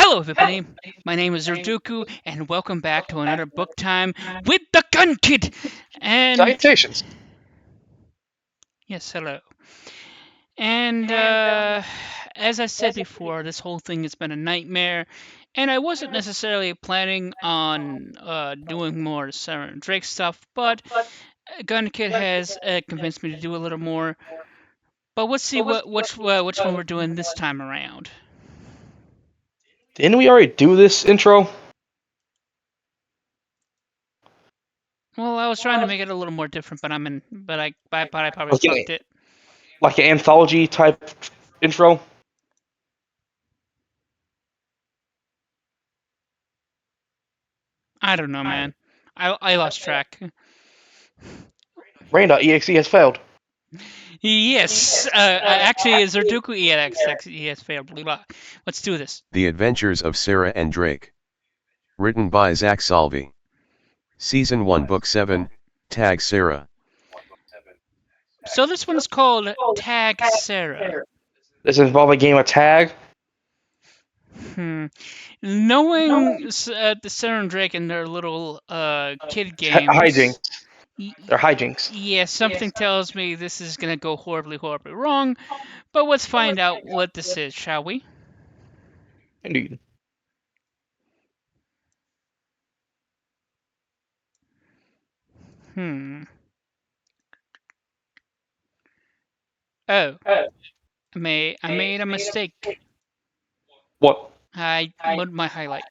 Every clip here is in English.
Hello, everybody. My name is Zerduku, and welcome back to another book time with the Gun Kid. And Dictations. yes, hello. And as I said before, this whole thing has been a nightmare, and I wasn't necessarily planning on doing more Sarah and Drake stuff, but Gun Kid has convinced me to do a little more. But let's see which one we're doing this time around. Didn't we already do this intro? Well, I was trying to make it a little more different, but I probably Like fucked it. an anthology type intro? I don't know, man. I lost track. Rain.exe has failed. Yes, actually, Zerduku EX failed. Let's do this. The Adventures of Sarah and Drake. Written by Zach Salvi. Season 1 Book 7, Tag Sarah. So this one is called Tag Sarah. Does it involve a game of tag? Knowing the Sarah and Drake and their little kid games. Hijinks. They're hijinks. Yeah, something tells me this is gonna go horribly wrong. But let's find out what this is, shall we? Indeed. Oh, I made a mistake. What? I moved my highlight.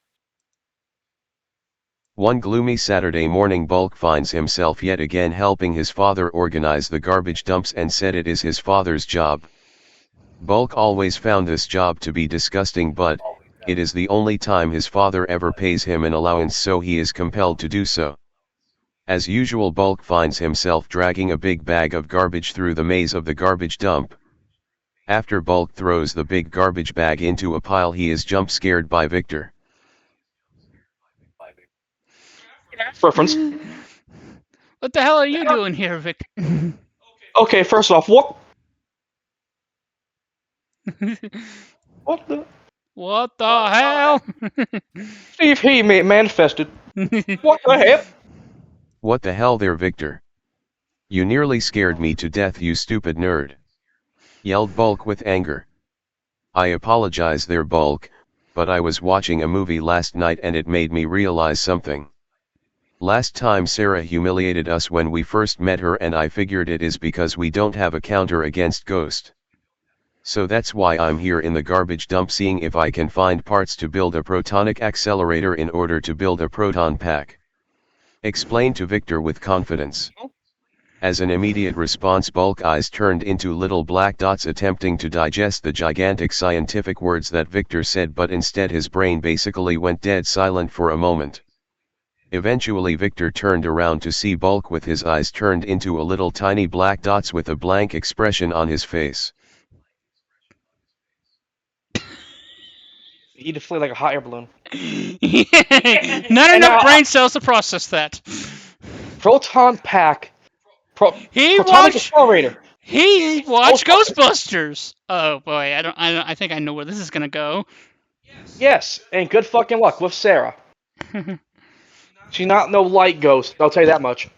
One gloomy Saturday morning, Bulk finds himself yet again helping his father organize the garbage dumps and said it is his father's job. Bulk always found this job to be disgusting, but it is the only time his father ever pays him an allowance, so he is compelled to do so. As usual, Bulk finds himself dragging a big bag of garbage through the maze of the garbage dump. After Bulk throws the big garbage bag into a pile, he is jump scared by Victor. Reference. What the hell are you doing here, Victor? Okay, first off, what? What the? What the hell? Steve He manifested. What the hell? What the hell there, Victor? You nearly scared me to death, you stupid nerd. Yelled Bulk with anger. I apologize there, Bulk, but I was watching a movie last night and it made me realize something. Last time Sarah humiliated us when we first met her, and I figured it is because we don't have a counter against Ghost. So that's why I'm here in the garbage dump seeing if I can find parts to build a protonic accelerator in order to build a proton pack. Explained to Victor with confidence. As an immediate response, Bulk eyes turned into little black dots attempting to digest the gigantic scientific words that Victor said, but instead his brain basically went dead silent for a moment. Eventually Victor turned around to see Bulk with his eyes turned into a little tiny black dots with a blank expression on his face. He deflated like a hot air balloon. Not enough brain cells to process that. Proton pack. He Protonic watched accelerator. He watched Ghostbusters. Oh boy, I think I know where this is gonna go. Yes, and good fucking luck with Sarah. She's not no light ghost, I'll tell you that much.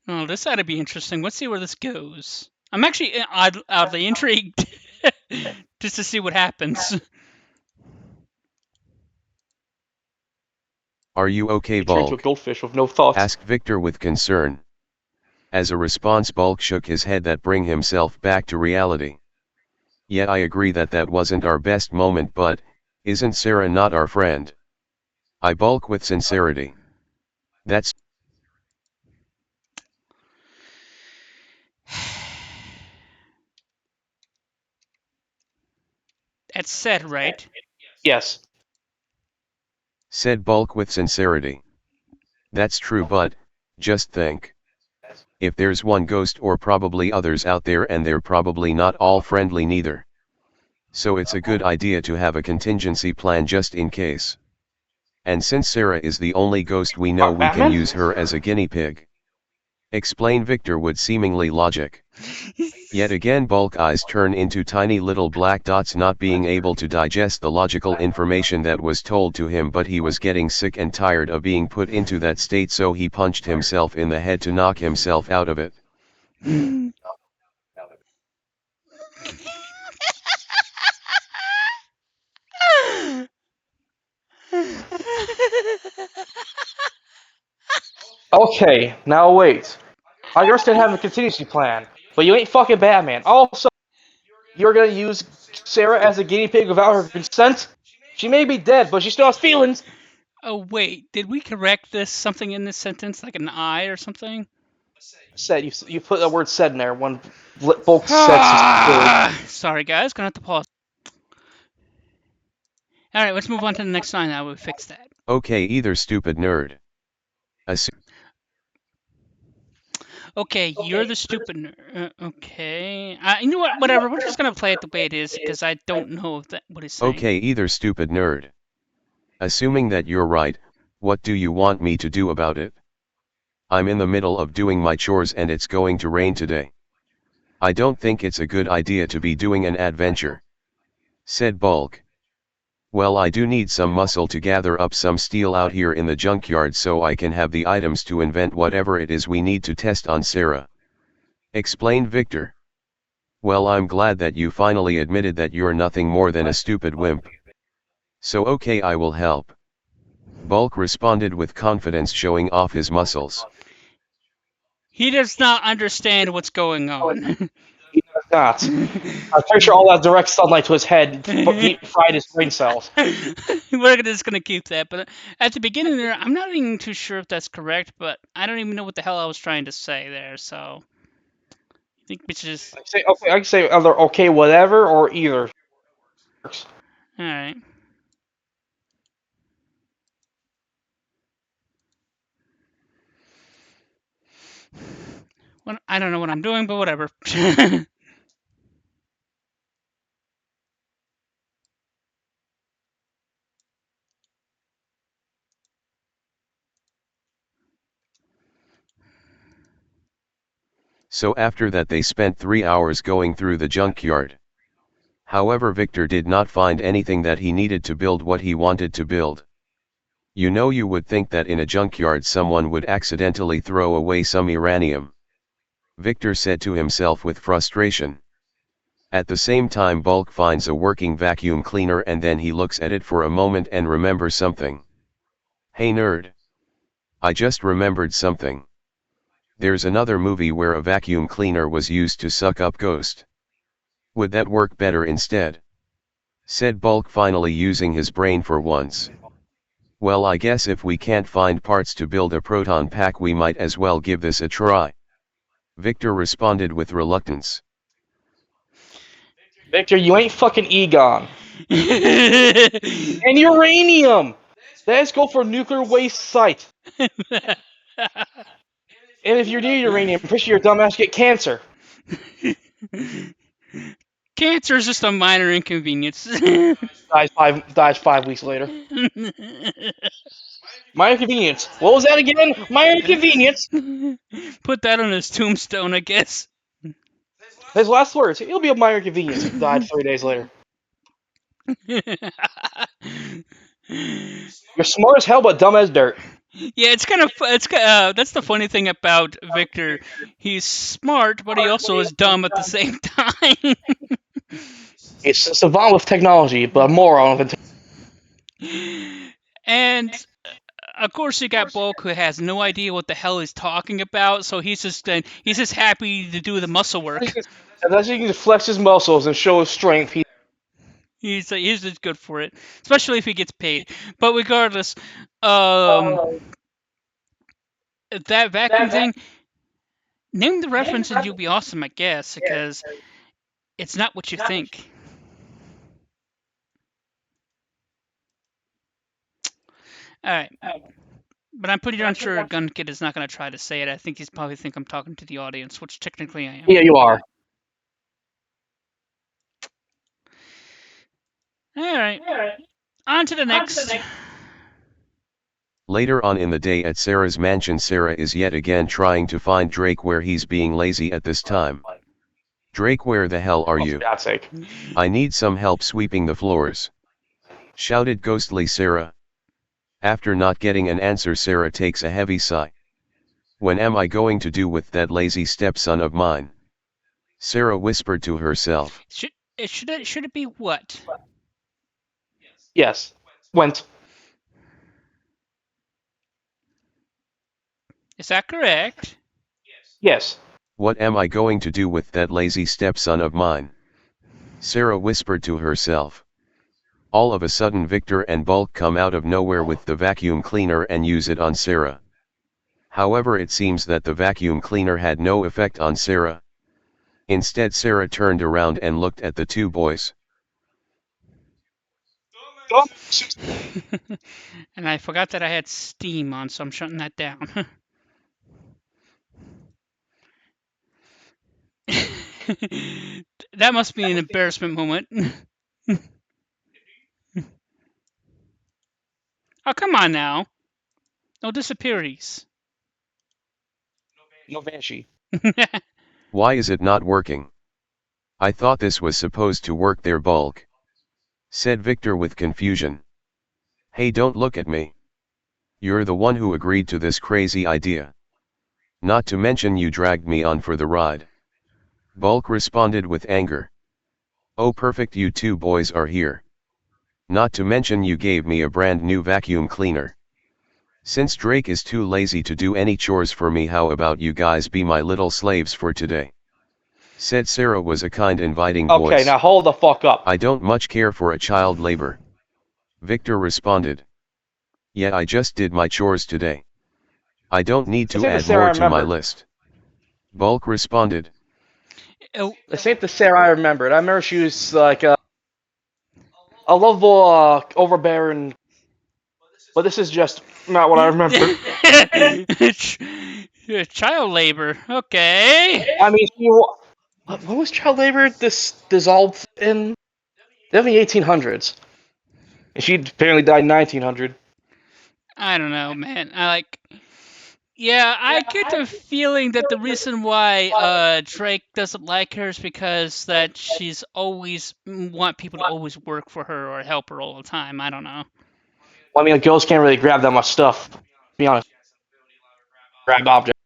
Oh, this ought to be interesting. Let's see where this goes. I'm actually oddly intrigued just to see what happens. Are you okay, Turned into a Bulk? goldfish with no thoughts. Asked Victor with concern. As a response, Bulk shook his head that bring himself back to reality. Yet I agree that wasn't our best moment, but isn't Sarah not our friend? I Bulk with sincerity. That's said, right? Yes. said Bulk with sincerity. That's true, but just think. If there's one ghost or probably others out there, and they're probably not all friendly neither. So it's a good idea to have a contingency plan just in case. And since Sarah is the only ghost we know, we can use her as a guinea pig. Explain Victor would seemingly logic. Yet again bulk eyes turn into tiny little black dots, not being able to digest the logical information that was told to him, but he was getting sick and tired of being put into that state, so he punched himself in the head to knock himself out of it. Okay, now wait. I understand having a contingency plan, but you ain't fucking Batman. Also, you're gonna use Sarah as a guinea pig without her consent? She may be dead, but she still has feelings. Oh wait, did we correct this something in this sentence, like an I or something? Said you put the word "said" in there when Bulk said some words. Sorry guys, gonna have to pause. All right, let's move on to the next line. Now we fix that. Okay, either stupid nerd. Okay, you're the stupid. Okay, you know what? Whatever. We're just gonna play it the way it is because I don't know if that what he's saying. Okay, either stupid nerd. Assuming that you're right, what do you want me to do about it? I'm in the middle of doing my chores and it's going to rain today. I don't think it's a good idea to be doing an adventure, said Bulk. Well, I do need some muscle to gather up some steel out here in the junkyard so I can have the items to invent whatever it is we need to test on Sarah, explained Victor. Well, I'm glad that you finally admitted that you're nothing more than a stupid wimp. So okay, I will help. Bulk responded with confidence, showing off his muscles. He does not understand what's going on. He does not. I'm pretty sure all that direct sunlight to his head fried his brain cells. We're just gonna keep that. But at the beginning there, I'm not even too sure if that's correct. But I don't even know what the hell I was trying to say there. So I think we should just. I can say either okay, whatever, or either. All right. Well, I don't know what I'm doing, but whatever. So after that they spent 3 hours going through the junkyard. However, Victor did not find anything that he needed to build what he wanted to build. You know, you would think that in a junkyard someone would accidentally throw away some uranium, Victor said to himself with frustration. At the same time, Bulk finds a working vacuum cleaner and then he looks at it for a moment and remembers something. Hey nerd. I just remembered something. There's another movie where a vacuum cleaner was used to suck up ghost. Would that work better instead? Said Bulk, finally using his brain for once. Well, I guess if we can't find parts to build a proton pack, we might as well give this a try, Victor responded with reluctance. Victor, you ain't fucking Egon. And uranium! Let's go for nuclear waste site. And if you need uranium, I'm pretty sure your dumbass get cancer. Cancer is just a minor inconvenience. Dies 5 weeks later. Minor inconvenience. What was that again? Minor inconvenience. Put that on his tombstone, I guess. His last words. It'll be a minor inconvenience. Died 3 days later. You're smart as hell, but dumb as dirt. Yeah, it's kind of that's the funny thing about Victor. He's smart, but he also is dumb at the same time. It's a savant with technology, but a moron with And of course, you got Bulk, who has no idea what the hell he's talking about, so he's just happy to do the muscle work. Unless he can flex his muscles and show his strength, He's just good for it, especially if he gets paid. But regardless, um, that vacuum thing. Name the reference and you'll be awesome, I guess, because it's not what you think. All right. But I'm pretty darn sure Gun Kid is not going to try to say it. I think he's probably think I'm talking to the audience, which technically I am. Yeah, you are. All right. On to the next. Later on in the day at Sarah's mansion, Sarah is yet again trying to find Drake where he's being lazy at this time. Drake, where the hell are Oh, for you? God's sake. I need some help sweeping the floors, shouted ghostly Sarah. After not getting an answer, Sarah takes a heavy sigh. When am I going to do with that lazy stepson of mine? Sarah whispered to herself. Should it be what? Yes. Went. Is that correct? Yes. What am I going to do with that lazy stepson of mine? Sarah whispered to herself. All of a sudden Victor and Bulk come out of nowhere with the vacuum cleaner and use it on Sarah. However, it seems that the vacuum cleaner had no effect on Sarah. Instead, Sarah turned around and looked at the two boys. And I forgot that I had Steam on, so I'm shutting that down. That must be an embarrassment moment. Oh, come on now. No disappearies. No Banshee. Why is it not working? I thought this was supposed to work there, Bulk, said Victor with confusion. Hey, don't look at me. You're the one who agreed to this crazy idea. Not to mention you dragged me on for the ride. Bulk responded with anger. Oh, perfect, you two boys are here. Not to mention you gave me a brand new vacuum cleaner. Since Drake is too lazy to do any chores for me, how about you guys be my little slaves for today? Said Sarah was a kind, inviting voice. Okay, now hold the fuck up. I don't much care for a child labor. Victor responded. Yeah, I just did my chores today. I don't need to add more to my list. Bulk responded. Oh, This ain't the Sarah I remembered. I remember she was like a lovable, overbearing. But this is just not what I remember. child labor. Okay. I mean, what was child labor? This dissolved in the 1800s, and she apparently died in 1900. I don't know, man. Yeah, I get the feeling that the reason why Drake doesn't like her is because that she's always want people to always work for her or help her all the time. I don't know. Well, I mean, girls can't really grab that much stuff. To be honest, grab objects.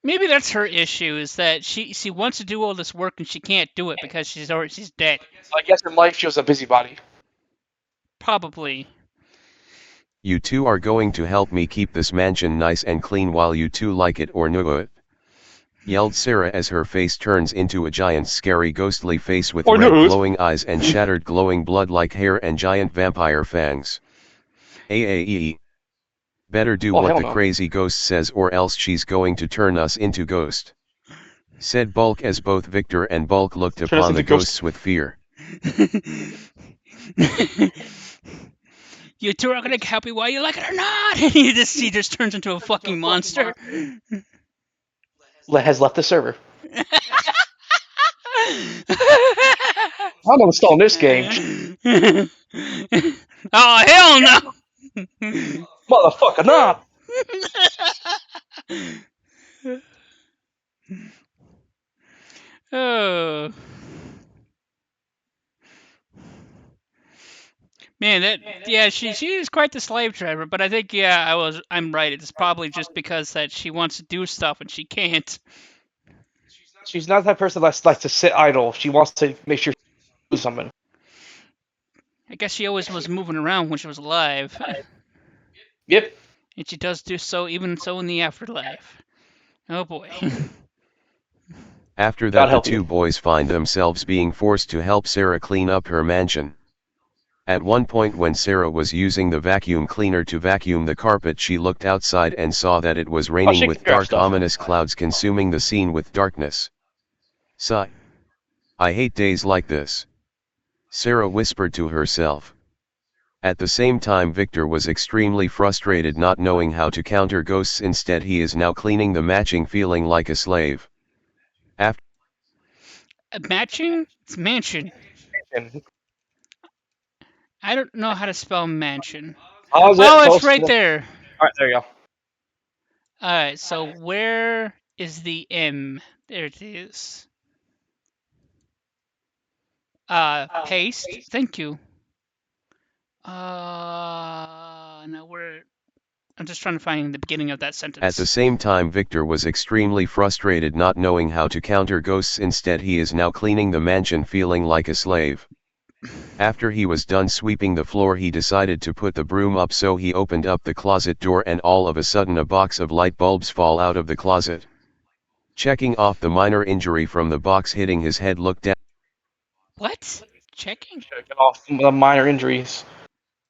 Maybe that's her issue is that she wants to do all this work and she can't do it because she's dead. I guess in life she was a busybody. Probably. You two are going to help me keep this mansion nice and clean while you two like it or no it, yelled Sarah as her face turns into a giant scary ghostly face with red glowing eyes and shattered glowing blood like hair and giant vampire fangs. AAE. Better do what the crazy ghost says or else she's going to turn us into ghost, said Bulk as both Victor and Bulk looked upon the ghosts with fear. You two are gonna help me whether you like it or not. And he just turns into a fucking monster. Has left the server. I don't know what's still in this game. Oh hell no! Motherfucker, nah! Oh. Man, she is quite the slave driver, but I think I'm right. It's probably just because that she wants to do stuff and she can't. She's not that person that likes to sit idle. She wants to make sure she do something. I guess she always was moving around when she was alive. Yep. And she does do so even so in the afterlife. Oh boy. After that, the two boys find themselves being forced to help Sarah clean up her mansion. At one point when Sarah was using the vacuum cleaner to vacuum the carpet, she looked outside and saw that it was raining with dark ominous clouds consuming the scene with darkness. Sigh. I hate days like this, Sarah whispered to herself. At the same time, Victor was extremely frustrated not knowing how to counter ghosts. Instead, he is now cleaning the matching, feeling like a slave. After matching? It's mansion. I don't know how to spell mansion. Oh, it's right there. All right, there you go. All right, so where is the M? There it is. Paste. Thank you. Now we're. I'm just trying to find the beginning of that At the sentence. same time, Victor was extremely frustrated, not knowing how to counter ghosts. Instead, he is now cleaning the mansion feeling like a slave. After he was done sweeping the floor, he decided to put the broom up, so he opened up the closet door and all of a sudden a box of light bulbs fall out of the closet. Checking off the minor injury from the box hitting his head, looked down. What? Checking? Get off the minor injuries.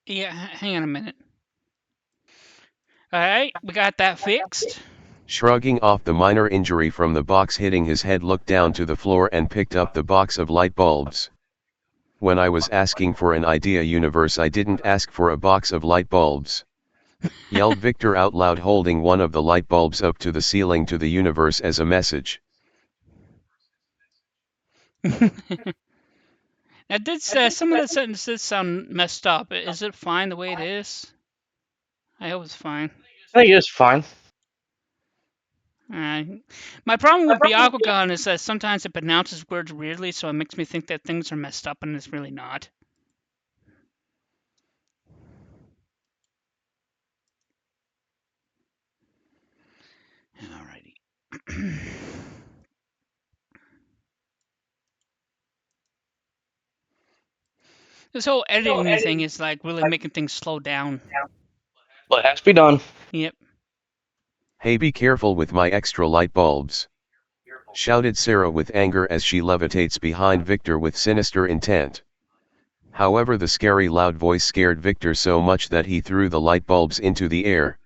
Yeah, hang on a minute. All right, we got that fixed. Shrugging off the minor injury from the box hitting his head, looked down to the floor and picked up the box of light bulbs. When I was asking for an idea universe, I didn't ask for a box of light bulbs, yelled Victor out loud, holding one of the light bulbs up to the ceiling to the universe as a message. Now, some of the sentences sound messed up. Is it fine the way it is? I hope it's fine. I think it is fine. Uh, my problem with Byakugan is that sometimes it pronounces words weirdly, so it makes me think that things are messed up, and it's really not. Alrighty. This whole editing thing is like really making things slow down. But it has to be done. Yep. Hey, be careful with my extra light bulbs, shouted Sarah with anger as she levitates behind Victor with sinister intent. However, the scary loud voice scared Victor so much that he threw the light bulbs into the air.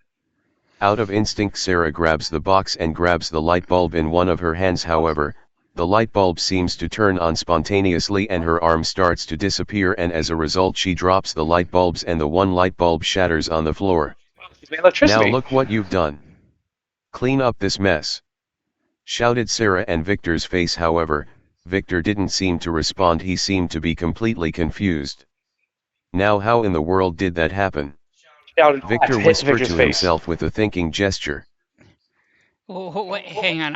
Out of instinct, Sarah grabs the box and grabs the light bulb in one of her hands. However, the light bulb seems to turn on spontaneously and her arm starts to disappear, and as a result she drops the light bulbs and the one light bulb shatters on the floor. Now Electricity. look what you've done. Clean up this mess, shouted Sarah in Victor's face. However, Victor didn't seem to respond. He seemed to be completely confused. Now how in the world did that happen? Shouted Victor hit whispered Victor's to face. himself with a thinking gesture. Oh, wait, hang on.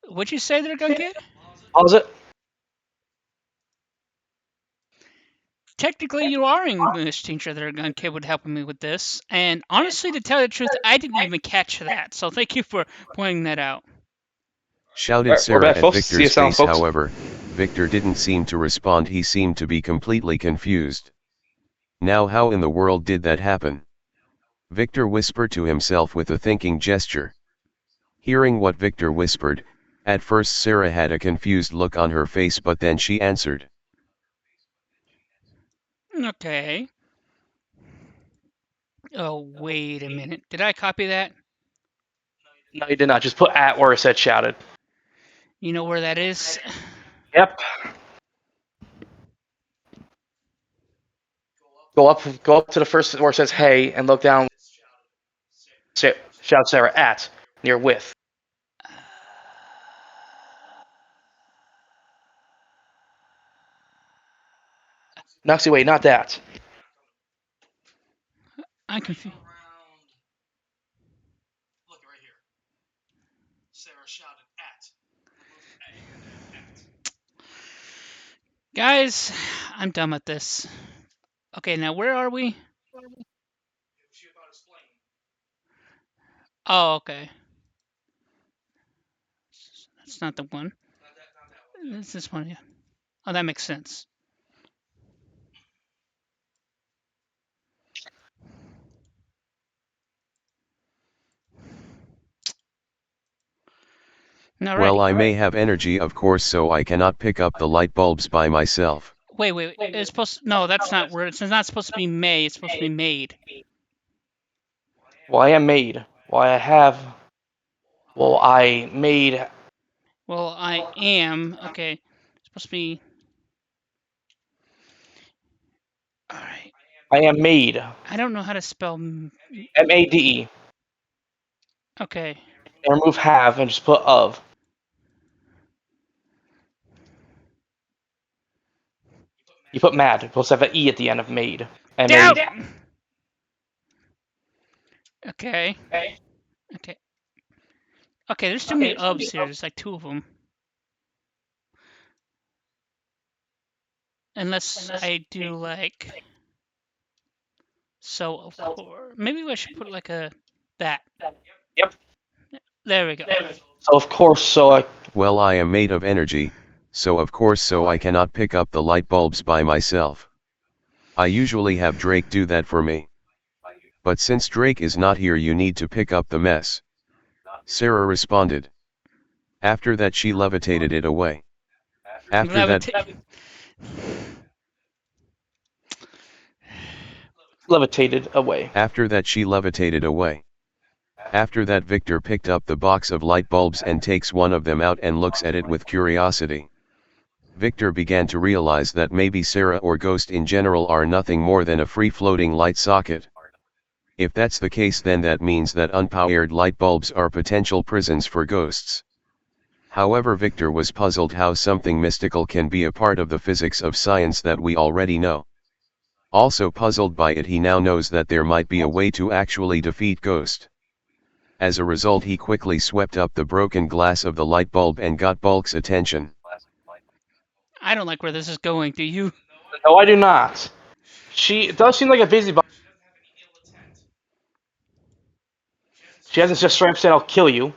What'd you say there, Gun Kid? Pause it. Technically, you are English teacher there, Gun Kid, would help me with this. And honestly, to tell you the truth, I didn't even catch that. So thank you for pointing that out. Shouted We're Sarah back, at folks. See you Victor's soon, face. folks. However, Victor didn't seem to respond. He seemed to be completely confused. Now how in the world did that happen? Victor whispered to himself with a thinking gesture. Hearing what Victor whispered, at first Sarah had a confused look on her face, but then she answered. Okay. Oh, wait a minute. Did I copy that? No, you did not. Just put at where it said shouted. You know where that is? Yep. Go up to the first where it says hey, and look down. Shout Sarah at near with. No, actually, wait, not that. I'm confused. Guys, I'm done with this. Okay, now where are we? Oh, okay. That's not the one. It's this one, yeah. Oh, that makes sense. Well, Alrighty. I may have energy, of course, so I cannot pick up the light bulbs by myself. Wait. It's supposed to, no, that's not where it's not supposed to be may, it's supposed to be made. Well, I am made. Well, I have. Well, I made. Well, I am. Okay. It's supposed to be. Alright. I am made. I don't know how to spell. MADE. Okay. And remove have and just put of. You put mad. You're supposed to have an E at the end of made. Down! MADE. Okay. Okay. Okay, there's too many ofs here. There's like two of them. Unless I do like so, of course. Maybe I should put like a that. Yep. There we go. So of course, Well, I am made of energy, so of course so I cannot pick up the light bulbs by myself. I usually have Drake do that for me. But since Drake is not here, you need to pick up the mess. Sarah responded. After that she levitated it away. After that levitated away. After that she levitated away. After that Victor picked up the box of light bulbs and takes one of them out and looks at it with curiosity. Victor began to realize that maybe Sarah or Ghost in general are nothing more than a free-floating light socket. If that's the case, then that means that unpowered light bulbs are potential prisons for ghosts. However, Victor was puzzled how something mystical can be a part of the physics of science that we already know. Also puzzled by it, he now knows that there might be a way to actually defeat Ghost. As a result, he quickly swept up the broken glass of the light bulb and got Bulk's attention. I don't like where this is going, do you? No, I do not. She does seem like a busybody. She hasn't just straight up said, "I'll kill you."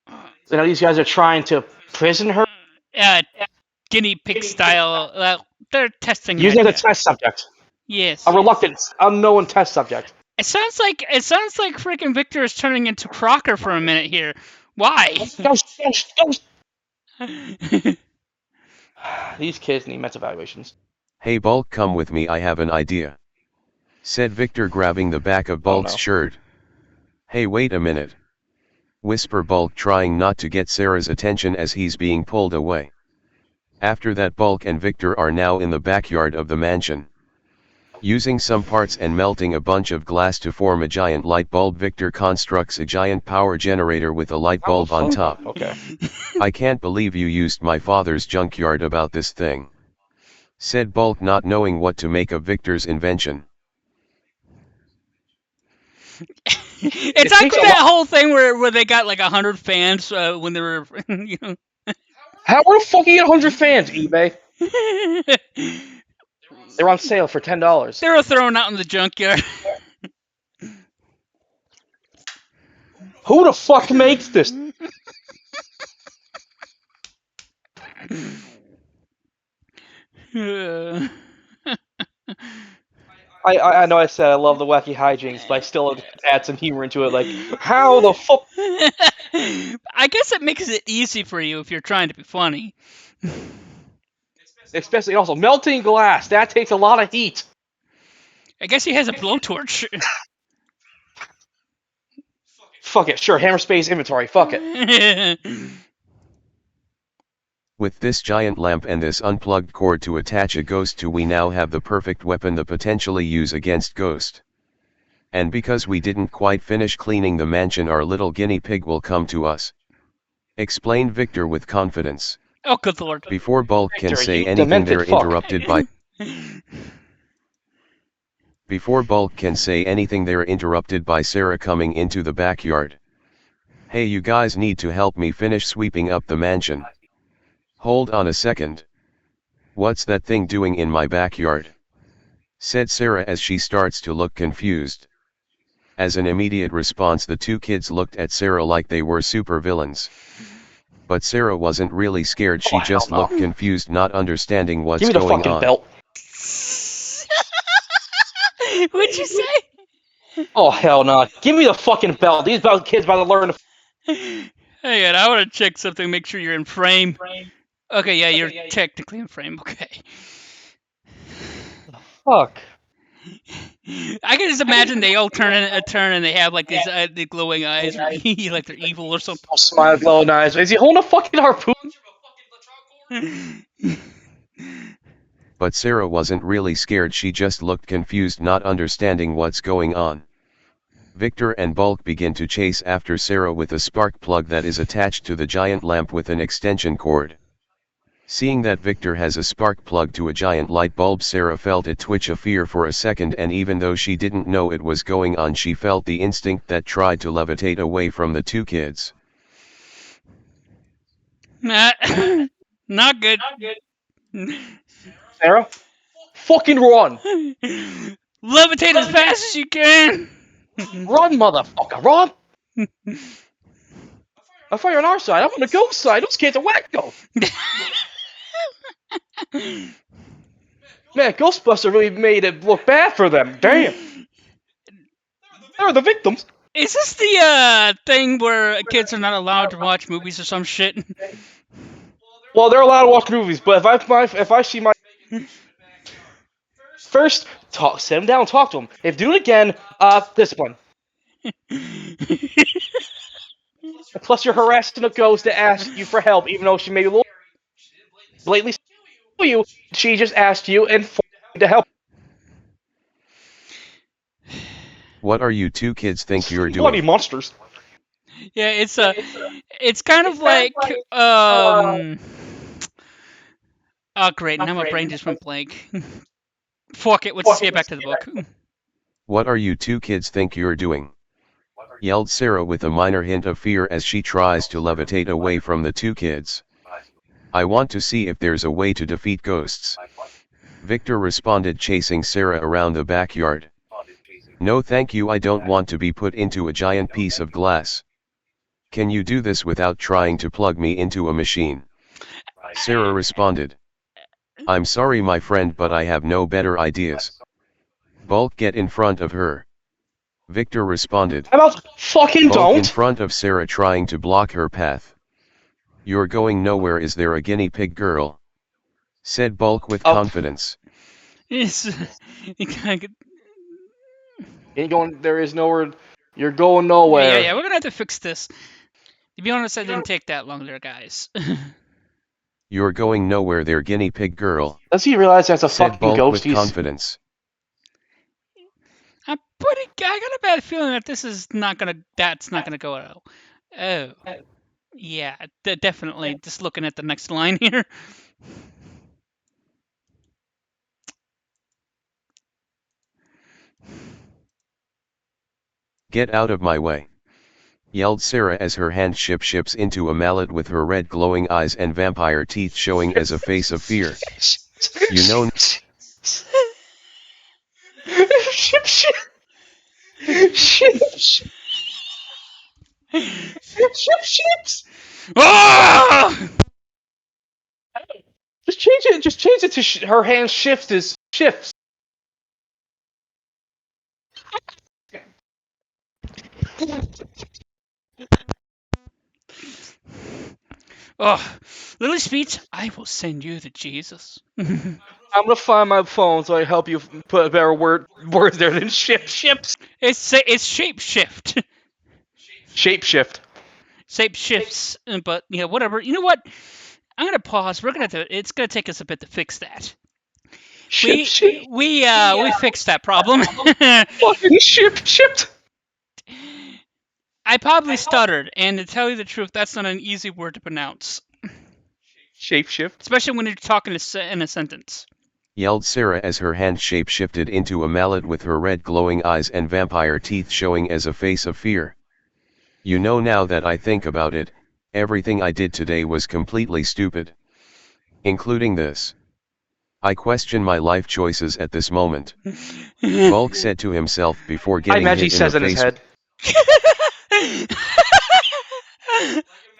You know, these guys are trying to prison her. Uh, Guinea pig style. They're testing an Using as a idea. test subject. Yes. A reluctant, unknown test subject. It sounds like freaking Victor is turning into Crocker for a minute here. Why? Ghost. These kids need mental evaluations. Hey Bulk, come with me, I have an idea, said Victor, grabbing the back of Bulk's shirt. Hey, wait a minute, whisper Bulk, trying not to get Sarah's attention as he's being pulled away. After that, Bulk and Victor are now in the backyard of the mansion. Using some parts and melting a bunch of glass to form a giant light bulb, Victor constructs a giant power generator with a light bulb on top. Okay. I can't believe you used my father's junkyard about this thing, said Bulk, not knowing what to make of Victor's invention. It's like that whole thing where they got like 100 fans when they were, you know. How are fucking 100 fans, eBay? They're on sale for $10. They were thrown out in the junkyard. Who the fuck makes this? I know I said I love the wacky hijinks, but I still add some humor into it. Like, how the fuck? I guess it makes it easy for you if you're trying to be funny. Especially also melting glass. That takes a lot of heat. I guess he has a blowtorch. Fuck it, sure. Hammer space inventory. Fuck it. With this giant lamp and this unplugged cord to attach a ghost to, we now have the perfect weapon to potentially use against Ghost. And because we didn't quite finish cleaning the mansion, our little guinea pig will come to us, explained Victor with confidence. Oh, good lord. Before Bulk can Victor, say you anything, demented they're fuck. interrupted by... Before Bulk can say anything, they're interrupted by Sarah coming into the backyard. Hey, you guys need to help me finish sweeping up the mansion. Hold on a second. What's that thing doing in my backyard? Said Sarah as she starts to look confused. As an immediate response, the two kids looked at Sarah like they were supervillains. But Sarah wasn't really scared, she just looked confused, not understanding what's Give me the going fucking on. belt. What'd you say? Oh, hell no. Give me the fucking belt. These kids about to learn to... Hang on, I want to check something, make sure you're in frame. Okay, yeah, you're technically in frame, okay. Fuck. I can just imagine they all turn and they have like these the glowing eyes, or like they're evil or something. Smile, glowing eyes. Is he holding a fucking harpoon? But Sarah wasn't really scared, she just looked confused, not understanding what's going on. Victor and Bulk begin to chase after Sarah with a spark plug that is attached to the giant lamp with an extension cord. Seeing that Victor has a spark plug to a giant light bulb, Sarah felt a twitch of fear for a second, and even though she didn't know it was going on, she felt the instinct that tried to levitate away from the two kids. Not, not good. Sarah, fucking run! Levitate as fast as you can. Run, motherfucker, run! I thought you're on our side. I'm on the ghost side. Those kids are wacko. Man, Ghostbuster really made it look bad for them. Damn. They're the victims. Is this the thing where kids are not allowed to watch movies or some shit? Well, they're allowed to watch movies, but if I see my first sit them down, talk to them. If do it again, discipline. Plus, you're harassing a ghost to ask you for help, even though she may be a little blatantly you. She just asked you and to help. What are you two kids think you're Bloody doing? monsters. Yeah, it's kind of like Oh great, now my brain just went blank. Fuck it, let's get back to the book. What are you two kids think you're doing? Yelled Sarah with a minor hint of fear as she tries to levitate away from the two kids. I want to see if there's a way to defeat ghosts. Victor responded, chasing Sarah around the backyard. No thank you, I don't want to be put into a giant piece of glass. Can you do this without trying to plug me into a machine? Sarah responded. I'm sorry my friend, but I have no better ideas. Bulk, get in front of her. Victor responded. How about fucking Bulk in don't? front of Sarah, trying to block her path. You're going nowhere. Is there a guinea pig girl? Said Bulk with confidence. It's, Ain't going. There is nowhere. You're going nowhere. yeah, we're gonna have to fix this. To be honest, that didn't take that long there, guys. You're going nowhere there, guinea pig girl. Does he realize that's a Said fucking Bulk ghost? with confidence. I got a bad feeling that that's not gonna go well. Oh, yeah, definitely. Just looking at the next line here. Get out of my way, yelled Sarah as her hand ships into a mallet with her red glowing eyes and vampire teeth showing as a face of fear. You know. Ship. Ships. Ah! Just change it. Just change it to her hand shifts is shifts. Oh, Lily Speech, I will send you to Jesus. I'm gonna find my phone so I help you put a better words there than ships. It's shape shift. Shapeshift. Shape shifts, but yeah, whatever. You know what? I'm gonna pause. It's gonna take us a bit to fix that. We fixed that problem. Fucking shipped. I probably stuttered, and to tell you the truth, that's not an easy word to pronounce. Shapeshift. Especially when you're talking in a sentence. Yelled Sarah as her hand shifted into a mallet with her red glowing eyes and vampire teeth showing as a face of fear. You know, now that I think about it, everything I did today was completely stupid. Including this. I question my life choices at this moment. Bulk said to himself before getting I imagine hit he says in in the his face. head.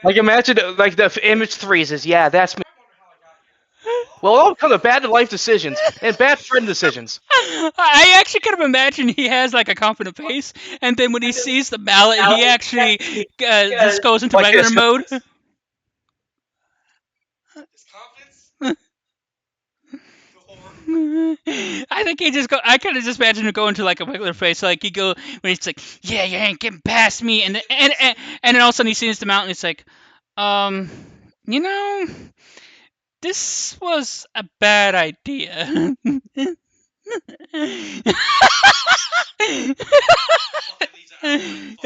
Like imagine like the image freezes. Yeah, that's me. Well, it all comes of bad life decisions and bad friend decisions. I actually kind of imagine he has like a confident face, and then when he sees the mallet, he actually just goes into Like regular this. mode. I think he just go. I kind of just imagine him go into like a regular face, like he go when he's like, "Yeah, you ain't getting past me," and then all of a sudden he sees the mountain. It's like, you know, this was a bad idea.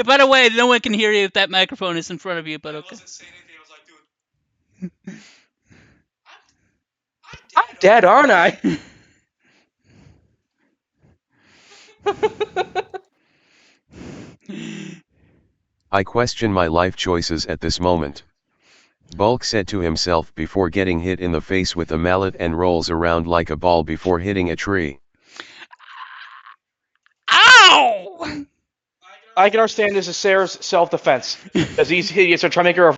By the way, no one can hear you if that microphone is in front of you, but okay. dead, aren't I? I question my life choices at this moment. Bulk said to himself before getting hit in the face with a mallet and rolls around like a ball before hitting a tree. Ow! I can understand this as Sarah's self-defense, because these idiots are trying to make her.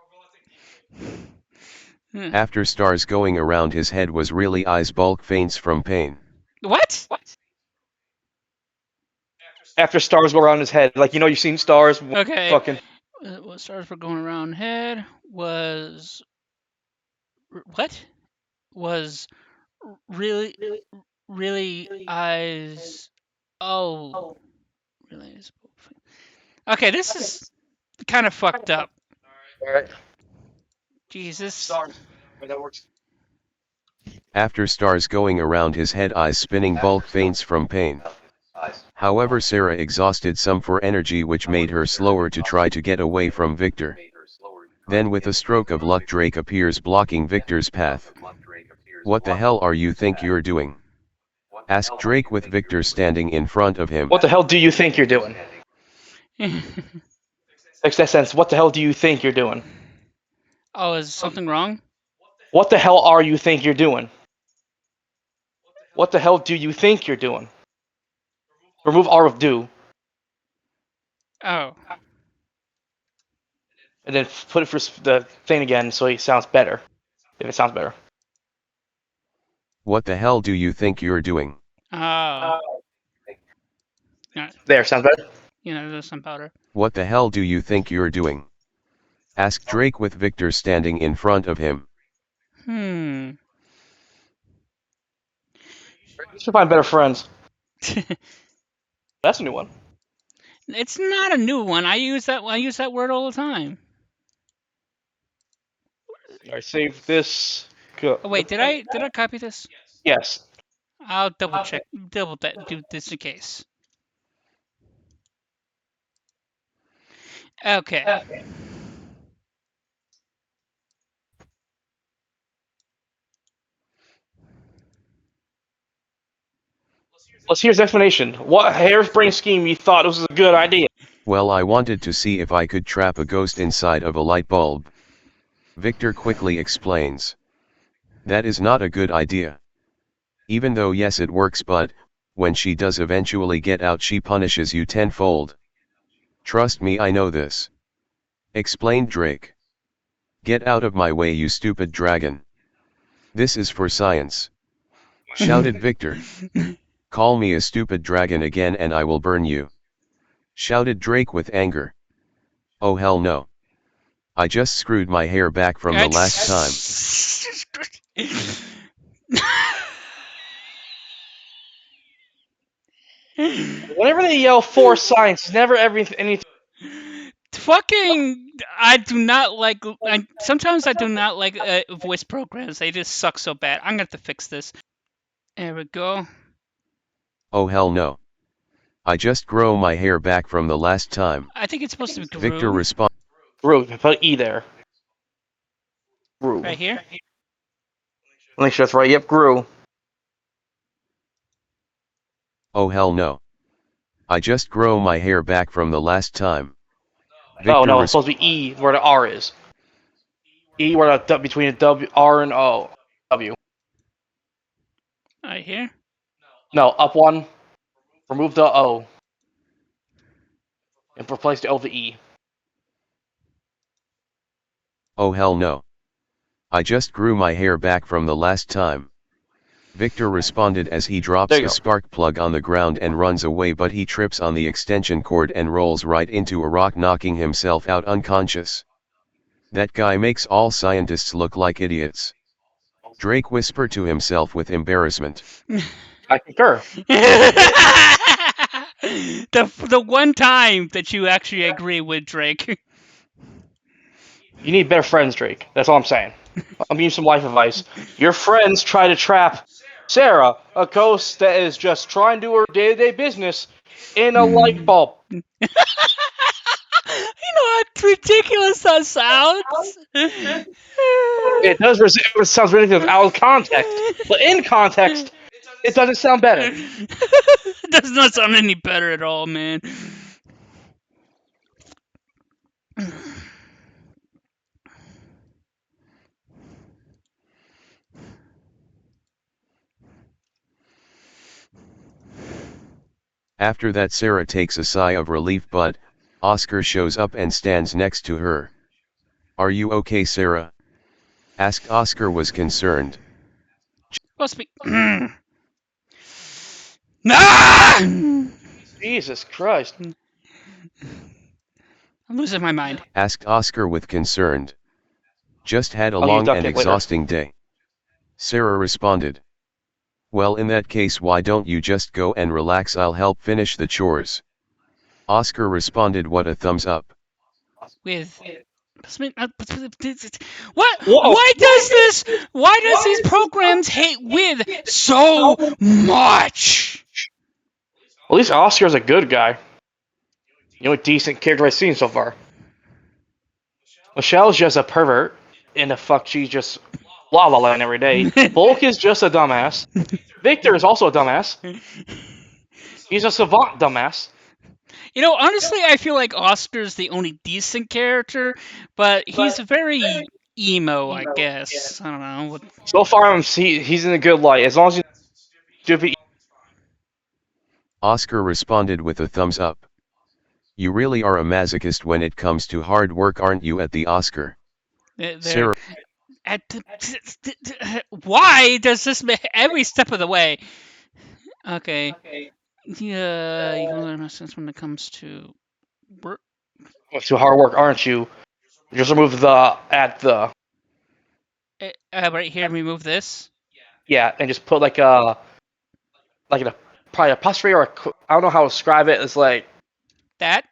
After stars going around his head was really eyes. Bulk faints from pain. What? After stars go around his head, like you've seen stars. Okay. Fucking. What stars were going around head was what? Was really eyes. Oh, really eyes. Okay, this is kind of fucked up. All right. Jesus. Stars. That works. After stars going around his head, eyes spinning, Bulk faints from pain. However, Sarah exhausted some for energy, which made her slower to try to get away from Victor. Then with a stroke of luck, Drake appears blocking Victor's path. What the hell are you think you're doing? Asked Drake with Victor standing in front of him. What the hell do you think you're doing? Makes that sense. What the hell do you think you're doing? Oh, is something wrong? What the hell are you think you're doing? What the hell do you think you're doing? Remove R of do, Oh. and then put it for the thing again so it sounds better. If it sounds better. What the hell do you think you're doing? Oh. There, sounds better? There's some powder. What the hell do you think you're doing? Asked Drake with Victor standing in front of him. You should find better friends. That's a new one. It's not a new one. I use that word all the time. Alright, save this. Go. Oh wait, did I copy this? Yes. I'll double check, do this in case. Okay. Let's hear his explanation. What harebrained scheme you thought was a good idea? Well, I wanted to see if I could trap a ghost inside of a light bulb. Victor quickly explains. That is not a good idea. Even though yes it works, but when she does eventually get out, she punishes you tenfold. Trust me, I know this. Explained Drake. Get out of my way, you stupid dragon. This is for science. Shouted Victor. Call me a stupid dragon again and I will burn you. Shouted Drake with anger. Oh hell no. I just screwed my hair back from the last time. Whenever they yell for science, it's never anything. Fucking, I do not like. Sometimes I do not like voice programs. They just suck so bad. I'm gonna have to fix this. There we go. Oh hell no. I just grow my hair back from the last time. I think it's supposed to be grew. Victor responds. Grew. Put E there. Grew. Right here? Make sure that's right. Yep, grew. Oh hell no. I just grow my hair back from the last time. Victor no, it's supposed to be E where the R is. E where the between the W, R and O. W. Right here? No, up one. Remove the O. And replace the O with the E. Oh hell no. I just grew my hair back from the last time. Victor responded as he drops a spark plug on the ground and runs away, but he trips on the extension cord and rolls right into a rock, knocking himself out unconscious. That guy makes all scientists look like idiots. Drake whispered to himself with embarrassment. I concur. The one time that you actually agree with Drake. You need better friends, Drake. That's all I'm saying. I'm giving you some life advice. Your friends try to trap Sarah, a ghost that is just trying to do her day-to-day business, in a light bulb. what ridiculous that sounds. It does. It sounds ridiculous out of context, but in context, it doesn't sound better. It does not sound any better at all, man. After that, Sarah takes a sigh of relief, but Oscar shows up and stands next to her. "Are you okay, Sarah?" asked Oscar was concerned. Must be. Ah! I'm Jesus Christ. losing my mind. Asked Oscar with concerned. "Just had a I'll use long duct and tape later. exhausting day," Sarah responded. "Well, in that case, why don't you just go and relax? I'll help finish the chores." Oscar responded, "What a thumbs up." With. What? Whoa! Why does this? Why does these programs hate with so much? At least Oscar's a good guy. The only decent character I've seen so far. Michelle's just a pervert. In the fuck, she's just lava land every day. Bulk is just a dumbass. Victor is also a dumbass. He's a savant dumbass. You know, honestly, I feel like Oscar's the only decent character, but he's very emo, I guess. I don't know. So far, he's in a good light. As long as you stupid. Oscar responded with a thumbs up. "You really are a masochist when it comes to hard work, aren't you?" At the Oscar. Sarah. Why does this every step of the way? Okay. Yeah, you can learn a sense when it comes to work. To hard work, aren't you? Just remove the at the Right here, remove this. yeah, and just put like a probably apostrophe or I don't know how to describe it. It's like That?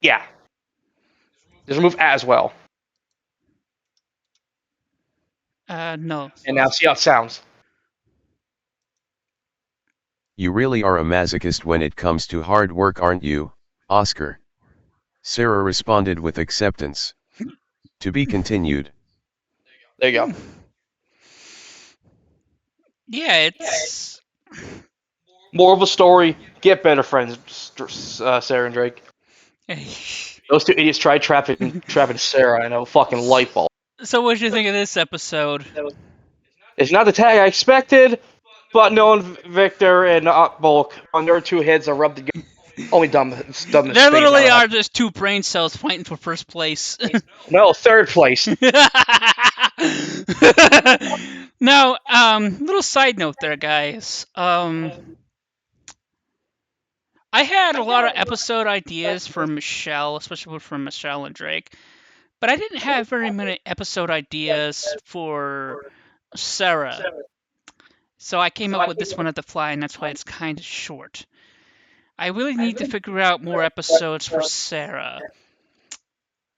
yeah, just remove as well, No. and now see how it sounds. "You really are a masochist when it comes to hard work, aren't you, Oscar?" Sarah responded with acceptance. To be continued. There you go. Yeah, it's. More of a story. Get better friends, Sarah and Drake. Those two idiots tried trapping Sarah in a fucking light bulb. So, what did you think of this episode? It's not the tag I expected, but knowing Victor and Bulk on their two heads are rubbed together. Only dumb. It's dumb. There literally are just two brain cells fighting for first place. No, third place. Now, little side note there, guys. I had a lot of episode ideas for Michelle, especially for Michelle and Drake, but I didn't have very many episode ideas for Sarah. So I came up with this one at the fly, and that's why it's kind of short. I really need to figure out more episodes for Sarah.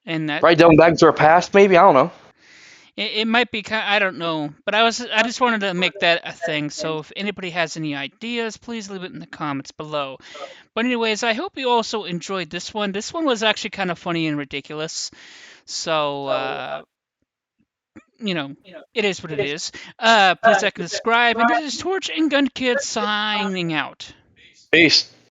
And that Right down back to her past, maybe? I don't know. it might be I don't know, but I just wanted to make that a thing. So if anybody has any ideas, please leave it in the comments below. But anyways, I hope you also enjoyed this one. This one was actually kind of funny and ridiculous. So you know, it is what it is. Please like and subscribe. And this is Torch and Gun Kid signing out. Peace.